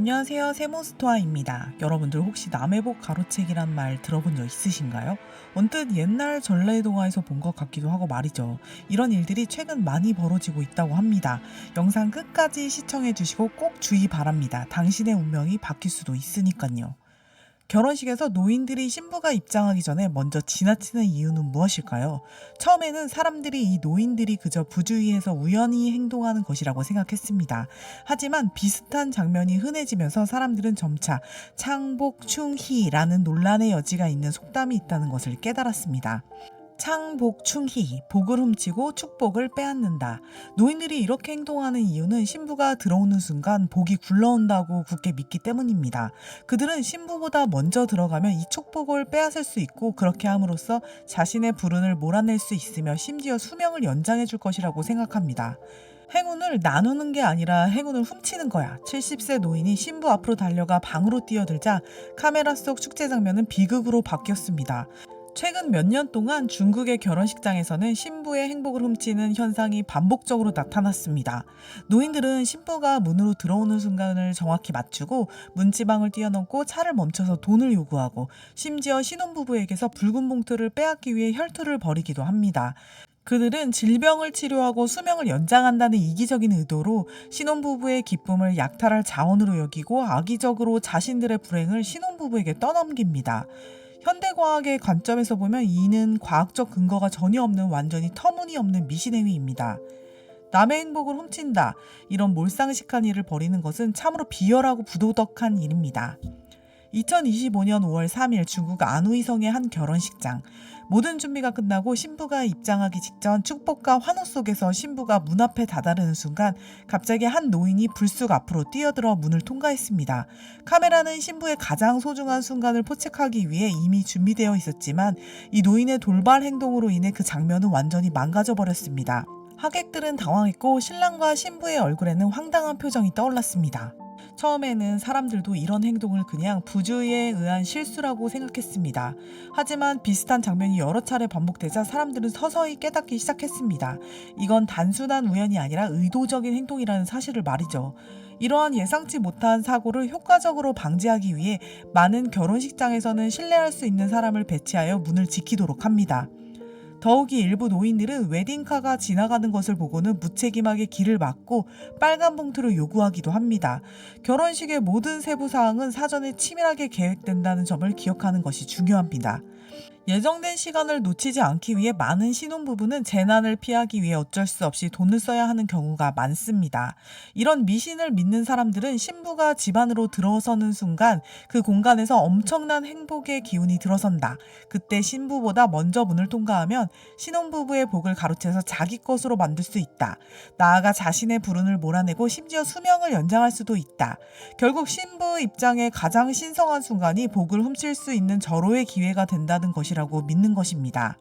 안녕하세요. 세모스토아입니다. 여러분들 혹시 남의 복 가로채기란 말 들어본 적 있으신가요? 언뜻 옛날 전래 동화에서 본 것 같기도 하고 말이죠. 이런 일들이 최근 많이 벌어지고 있다고 합니다. 영상 끝까지 시청해 주시고 꼭 주의 바랍니다. 당신의 운명이 바뀔 수도 있으니까요. 결혼식에서 노인들이 신부가 입장하기 전에 먼저 지나치는 이유는 무엇일까요? 처음에는 사람들이 이 노인들이 그저 부주의해서 우연히 행동하는 것이라고 생각했습니다. 하지만 비슷한 장면이 흔해지면서 사람들은 점차 창복충희라는 논란의 여지가 있는 속담이 있다는 것을 깨달았습니다. 창복충희, 복을 훔치고 축복을 빼앗는다. 노인들이 이렇게 행동하는 이유는 신부가 들어오는 순간 복이 굴러온다고 굳게 믿기 때문입니다. 그들은 신부보다 먼저 들어가면 이 축복을 빼앗을 수 있고, 그렇게 함으로써 자신의 불운을 몰아낼 수 있으며 심지어 수명을 연장해 줄 것이라고 생각합니다. 행운을 나누는 게 아니라 행운을 훔치는 거야. 70세 노인이 신부 앞으로 달려가 방으로 뛰어들자 카메라 속 축제 장면은 비극으로 바뀌었습니다. 최근 몇 년 동안 중국의 결혼식장에서는 신부의 행복을 훔치는 현상이 반복적으로 나타났습니다. 노인들은 신부가 문으로 들어오는 순간을 정확히 맞추고 문지방을 뛰어넘고 차를 멈춰서 돈을 요구하고, 심지어 신혼부부에게서 붉은 봉투를 빼앗기 위해 혈투를 벌이기도 합니다. 그들은 질병을 치료하고 수명을 연장한다는 이기적인 의도로 신혼부부의 기쁨을 약탈할 자원으로 여기고, 악의적으로 자신들의 불행을 신혼부부에게 떠넘깁니다. 현대과학의 관점에서 보면 이는 과학적 근거가 전혀 없는 완전히 터무니없는 미신행위입니다. 남의 행복을 훔친다, 이런 몰상식한 일을 벌이는 것은 참으로 비열하고 부도덕한 일입니다. 2025년 5월 3일 중국 안후이성의 한 결혼식장. 모든 준비가 끝나고 신부가 입장하기 직전 축복과 환호 속에서 신부가 문 앞에 다다르는 순간 갑자기 한 노인이 불쑥 앞으로 뛰어들어 문을 통과했습니다. 카메라는 신부의 가장 소중한 순간을 포착하기 위해 이미 준비되어 있었지만 이 노인의 돌발 행동으로 인해 그 장면은 완전히 망가져 버렸습니다. 하객들은 당황했고 신랑과 신부의 얼굴에는 황당한 표정이 떠올랐습니다. 처음에는 사람들도 이런 행동을 그냥 부주의에 의한 실수라고 생각했습니다. 하지만 비슷한 장면이 여러 차례 반복되자 사람들은 서서히 깨닫기 시작했습니다. 이건 단순한 우연이 아니라 의도적인 행동이라는 사실을 말이죠. 이러한 예상치 못한 사고를 효과적으로 방지하기 위해 많은 결혼식장에서는 신뢰할 수 있는 사람을 배치하여 문을 지키도록 합니다. 더욱이 일부 노인들은 웨딩카가 지나가는 것을 보고는 무책임하게 길을 막고 빨간 봉투를 요구하기도 합니다. 결혼식의 모든 세부 사항은 사전에 치밀하게 계획된다는 점을 기억하는 것이 중요합니다. 예정된 시간을 놓치지 않기 위해 많은 신혼부부는 재난을 피하기 위해 어쩔 수 없이 돈을 써야 하는 경우가 많습니다. 이런 미신을 믿는 사람들은 신부가 집 안으로 들어서는 순간 그 공간에서 엄청난 행복의 기운이 들어선다. 그때 신부보다 먼저 문을 통과하면 신혼부부의 복을 가로채서 자기 것으로 만들 수 있다. 나아가 자신의 불운을 몰아내고 심지어 수명을 연장할 수도 있다. 결국 신부 입장에 가장 신성한 순간이 복을 훔칠 수 있는 절호의 기회가 된다는 것이라고 믿는 것입니다.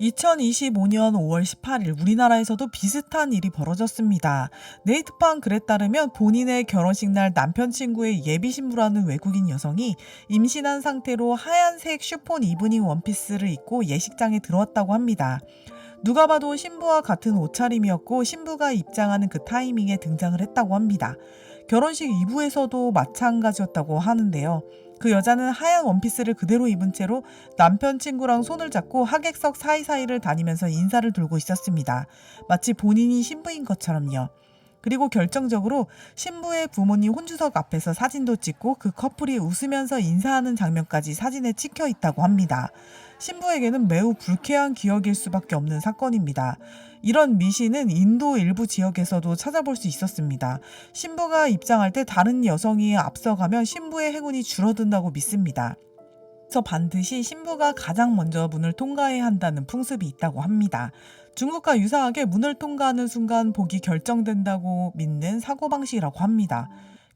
2025년 5월 18일 우리나라에서도 비슷한 일이 벌어졌습니다. 네이트판 글에 따르면 본인의 결혼식 날 남편 친구의 예비 신부라는 외국인 여성이 임신한 상태로 하얀색 쉬폰 이브닝 원피스를 입고 예식장에 들어왔다고 합니다. 누가 봐도 신부와 같은 옷차림이었고 신부가 입장하는 그 타이밍에 등장을 했다고 합니다. 결혼식 2부에서도 마찬가지였다고 하는데요. 그 여자는 하얀 원피스를 그대로 입은 채로 남편 친구랑 손을 잡고 하객석 사이사이를 다니면서 인사를 돌고 있었습니다. 마치 본인이 신부인 것처럼요. 그리고 결정적으로 신부의 부모님 혼주석 앞에서 사진도 찍고 그 커플이 웃으면서 인사하는 장면까지 사진에 찍혀 있다고 합니다. 신부에게는 매우 불쾌한 기억일 수밖에 없는 사건입니다. 이런 미신은 인도 일부 지역에서도 찾아볼 수 있었습니다. 신부가 입장할 때 다른 여성이 앞서가면 신부의 행운이 줄어든다고 믿습니다. 그래서 반드시 신부가 가장 먼저 문을 통과해야 한다는 풍습이 있다고 합니다. 중국과 유사하게 문을 통과하는 순간 복이 결정된다고 믿는 사고방식이라고 합니다.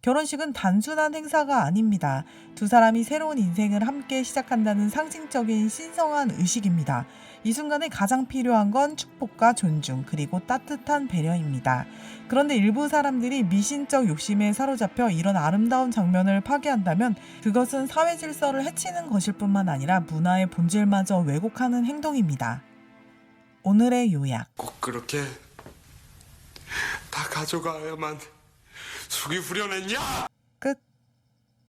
결혼식은 단순한 행사가 아닙니다. 두 사람이 새로운 인생을 함께 시작한다는 상징적인 신성한 의식입니다. 이 순간에 가장 필요한 건 축복과 존중, 그리고 따뜻한 배려입니다. 그런데 일부 사람들이 미신적 욕심에 사로잡혀 이런 아름다운 장면을 파괴한다면 그것은 사회 질서를 해치는 것일 뿐만 아니라 문화의 본질마저 왜곡하는 행동입니다. 오늘의 요약. 꼭 그렇게 다 가져가야만 속이 후련했냐? 끝.